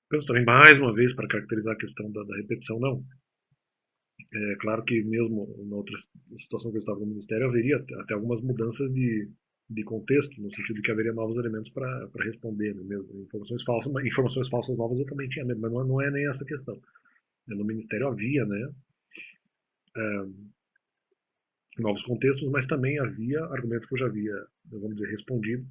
Penso também, mais uma vez, para caracterizar a questão da repetição, não. É claro que mesmo na outra situação que eu estava no Ministério, haveria até algumas mudanças de contexto, no sentido de que haveria novos elementos para responder, né, mesmo. Informações falsas novas eu também tinha medo, mas não é nem essa questão. No Ministério havia, né, novos contextos, mas também havia argumentos que eu já havia, vamos dizer, respondido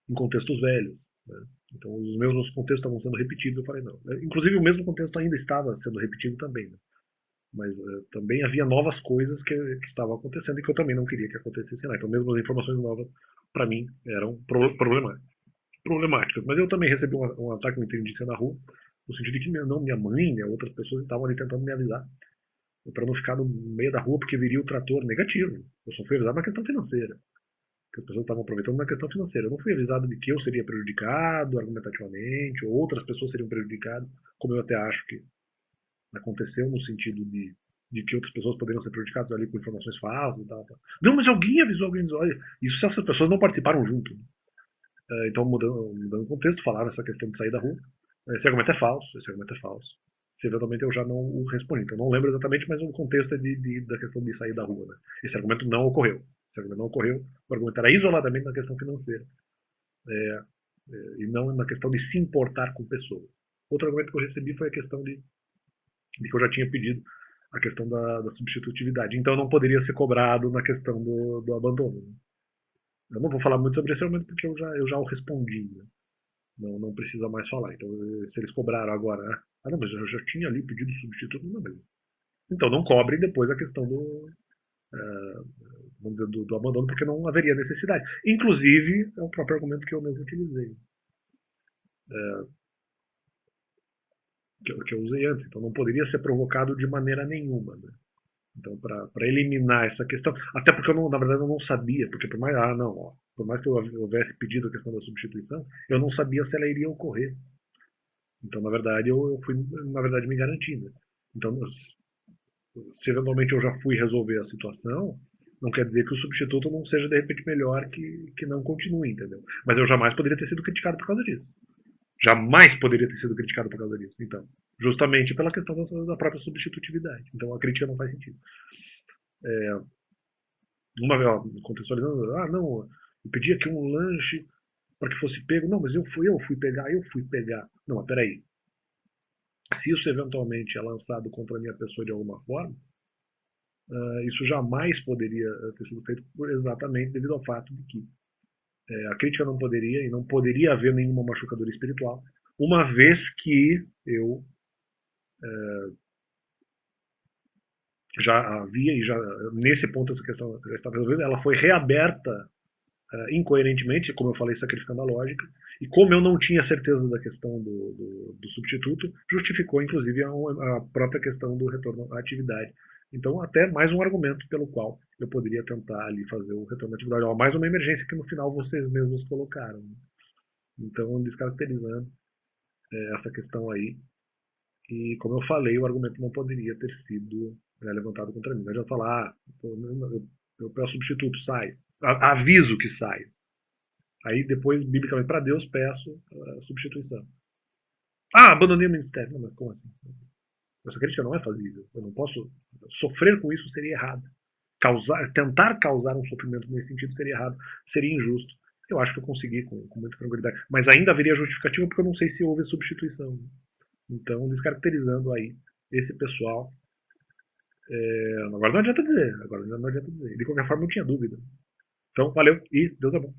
em contextos velhos. Né? Então, os mesmos contextos estavam sendo repetidos, eu falei, não. Inclusive, o mesmo contexto ainda estava sendo repetido também, né? Mas também havia novas coisas que estavam acontecendo e que eu também não queria que acontecessem lá. Então, mesmo as informações novas, para mim, eram problemáticas. Mas eu também recebi um ataque, uma inteligência na rua, no sentido de que não minha mãe, né, outras pessoas estavam ali tentando me avisar para não ficar no meio da rua porque viria o trator negativo. Eu só fui avisado na questão financeira, que as pessoas estavam aproveitando na questão financeira. Eu não fui avisado de que eu seria prejudicado argumentativamente, ou outras pessoas seriam prejudicadas, como eu até acho que aconteceu, no sentido de que outras pessoas poderiam ser prejudicadas ali com informações falsas e tal, tal. Não, mas alguém avisou, olha, isso se essas pessoas não participaram junto. Então, mudando o contexto, falaram essa questão de sair da rua. Esse argumento é falso, esse argumento é falso. Se eventualmente eu já não o respondi. Então, não lembro exatamente, mas o contexto é da questão de sair da rua. Né? Esse argumento não ocorreu. Esse argumento não ocorreu. O argumento era isoladamente na questão financeira. E não na questão de se importar com pessoas. Outro argumento que eu recebi foi a questão de que eu já tinha pedido a questão da substitutividade. Então, não poderia ser cobrado na questão do abandono. Né? Eu não vou falar muito sobre esse argumento porque eu já o respondi. Né? Não precisa mais falar. Então, se eles cobraram agora, não, mas eu já tinha ali pedido substituto, não, mas então não cobre depois a questão vamos dizer, do abandono, porque não haveria necessidade. Inclusive, é o próprio argumento que eu mesmo utilizei, que eu usei antes. Então, não poderia ser provocado de maneira nenhuma. Né? Então, para eliminar essa questão, até porque eu não, na verdade eu não sabia, porque por mais, não, ó, por mais que eu houvesse pedido a questão da substituição, eu não sabia se ela iria ocorrer. Então, na verdade, eu fui, na verdade, me garantindo. Então, se eventualmente eu já fui resolver a situação, não quer dizer que o substituto não seja de repente melhor que não continue, entendeu? Mas eu jamais poderia ter sido criticado por causa disso. Jamais poderia ter sido criticado por causa disso. Então, justamente pela questão da própria substitutividade. Então a crítica não faz sentido. Uma vez, ó, contextualizando, não, eu pedi aqui um lanche para que fosse pego. Não, mas eu fui pegar. Não, mas peraí. Se isso eventualmente é lançado contra a minha pessoa de alguma forma, isso jamais poderia ter sido feito exatamente devido ao fato de que a crítica não poderia e não poderia haver nenhuma machucadora espiritual, uma vez que eu já havia e já nesse ponto essa questão já estava resolvida, ela foi reaberta incoerentemente, como eu falei, sacrificando a lógica, e como eu não tinha certeza da questão do substituto, justificou inclusive a própria questão do retorno à atividade. Então, até mais um argumento pelo qual eu poderia tentar ali fazer o retorno à atividade. Ó, mais uma emergência que no final vocês mesmos colocaram. Né? Então, descaracterizando essa questão aí. E, como eu falei, o argumento não poderia ter sido levantado contra mim. Não adianta falar, eu peço substituto, sai. Aviso que sai. Aí depois, biblicamente, para Deus, peço substituição. Abandonei o ministério. Não, mas como assim? Essa crítica não é fazível. Eu não posso. Sofrer com isso seria errado. Tentar causar um sofrimento nesse sentido seria errado. Seria injusto. Eu acho que eu consegui com muita tranquilidade. Mas ainda haveria justificativa porque eu não sei se houve substituição. Então, descaracterizando aí esse pessoal. Agora não adianta dizer. De qualquer forma, eu tinha dúvida. Então, valeu e Deus é bom.